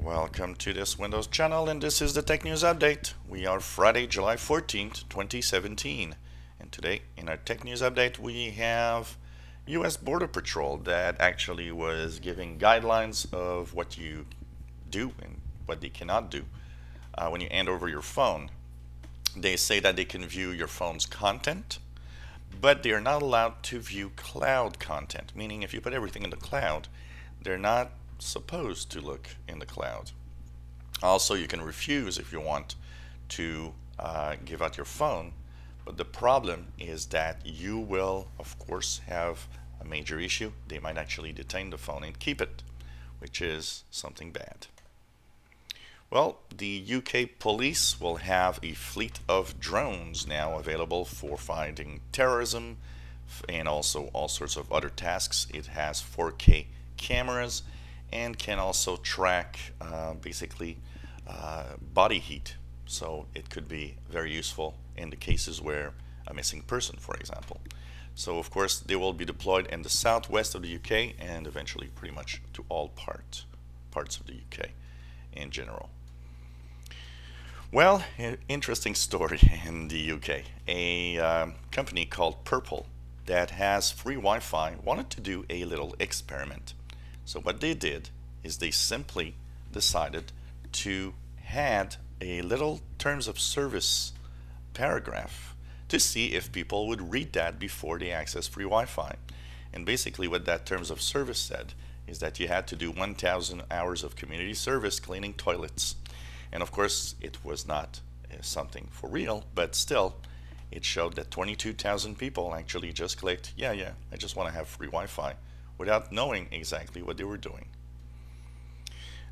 Welcome to this Windows channel, and this is the Tech News Update. We are Friday, July 14th, 2017. And today in our Tech News Update we have US Border Patrol that actually was giving guidelines of what you do and what they cannot do when you hand over your phone. They say that they can view your phone's content, but they are not allowed to view cloud content, meaning if you put everything in the cloud, they're not supposed to look in the cloud. Also, you can refuse if you want to give out your phone, but the problem is that you will, of course, have a major issue. They might actually detain the phone and keep it, which is something bad. Well, the UK police will have a fleet of drones now available for fighting terrorism and also all sorts of other tasks. It has 4K cameras and can also track basically body heat. So it could be very useful in the cases where a missing person, for example. So of course they will be deployed in the southwest of the UK and eventually pretty much to all parts of the UK in general. Well, interesting story in the UK. A company called Purple that has free Wi-Fi wanted to do a little experiment. So what they did is they simply decided to add a little terms of service paragraph to see if people would read that before they access free Wi-Fi. And basically what that terms of service said is that you had to do 1,000 hours of community service cleaning toilets. And of course it was not something for real, but still it showed that 22,000 people actually just clicked, yeah, I just want to have free Wi-Fi, without knowing exactly what they were doing.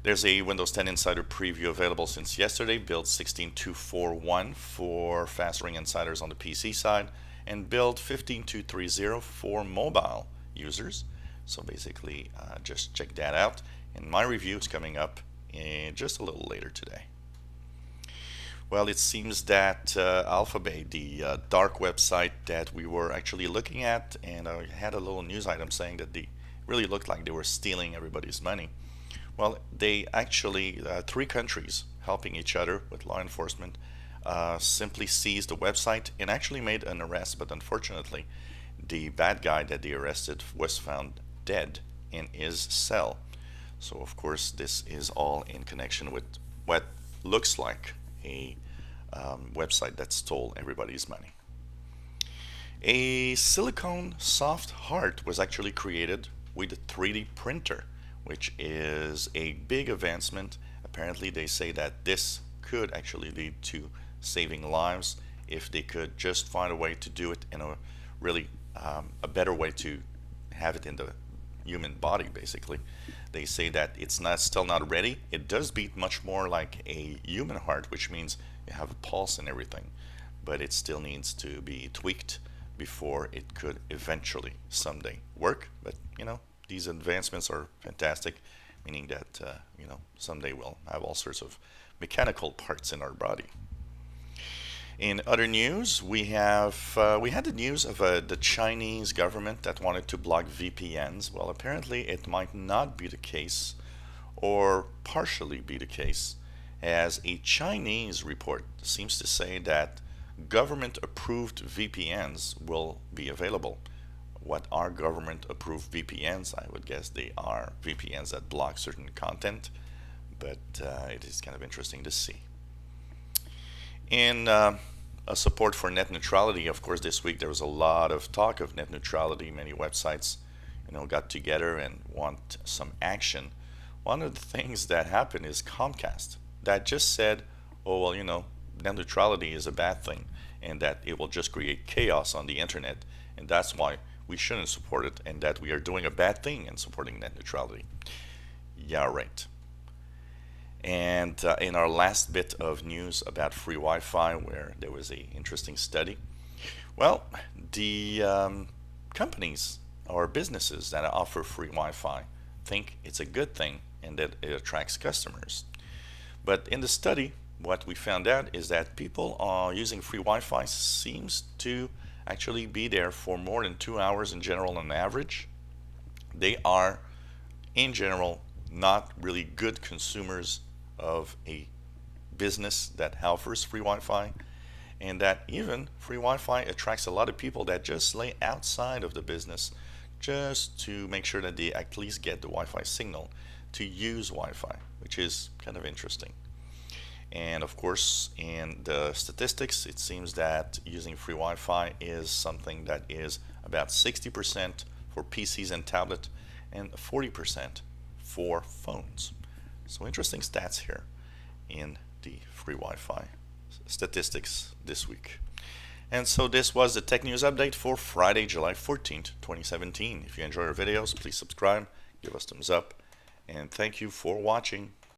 There's a Windows 10 Insider preview available since yesterday, build 16241 for Fast Ring Insiders on the PC side, and build 15230 for mobile users. So basically just check that out, and my review is coming up just a little later today. Well, it seems that Alphabet, the dark website that we were actually looking at, and I had a little news item saying that they really looked like they were stealing everybody's money. Well, they actually, 3 countries helping each other with law enforcement, simply seized the website and actually made an arrest, but unfortunately the bad guy that they arrested was found dead in his cell. So of course this is all in connection with what looks like a website that stole everybody's money. A silicone soft heart was actually created with a 3D printer, which is a big advancement. Apparently they say that this could actually lead to saving lives if they could just find a way to do it in a really a better way to have it in the human body. Basically they say that it's still not ready. It does beat much more like a human heart, which means you have a pulse and everything, but it still needs to be tweaked before it could eventually someday work. But you know, these advancements are fantastic, meaning that you know, someday we'll have all sorts of mechanical parts in our body. In other news, we had the news of the Chinese government that wanted to block VPNs. Well, apparently it might not be the case, or partially be the case, as a Chinese report seems to say that government-approved VPNs will be available. What are government-approved VPNs? I would guess they are VPNs that block certain content, but it is kind of interesting to see. In a support for net neutrality, of course, this week there was a lot of talk of net neutrality. Many websites, you know, got together and want some action. One of the things that happened is Comcast that just said, oh well, you know, net neutrality is a bad thing and that it will just create chaos on the internet, and that's why we shouldn't support it, and that we are doing a bad thing in supporting net neutrality. Yeah, right. And in our last bit of news about free Wi-Fi, where there was an interesting study, well, the companies or businesses that offer free Wi-Fi think it's a good thing and that it attracts customers. But in the study, what we found out is that people using free Wi-Fi seems to actually be there for more than 2 hours in general on average. They are in general not really good consumers of a business that offers free Wi-Fi, and that even free Wi-Fi attracts a lot of people that just lay outside of the business just to make sure that they at least get the Wi-Fi signal to use Wi-Fi, which is kind of interesting. And of course, in the statistics, it seems that using free Wi-Fi is something that is about 60% for PCs and tablet and 40% for phones. So interesting stats here in the free Wi-Fi statistics this week. And so this was the Tech News Update for Friday, July 14th, 2017. If you enjoy our videos, please subscribe, give us thumbs up, and thank you for watching.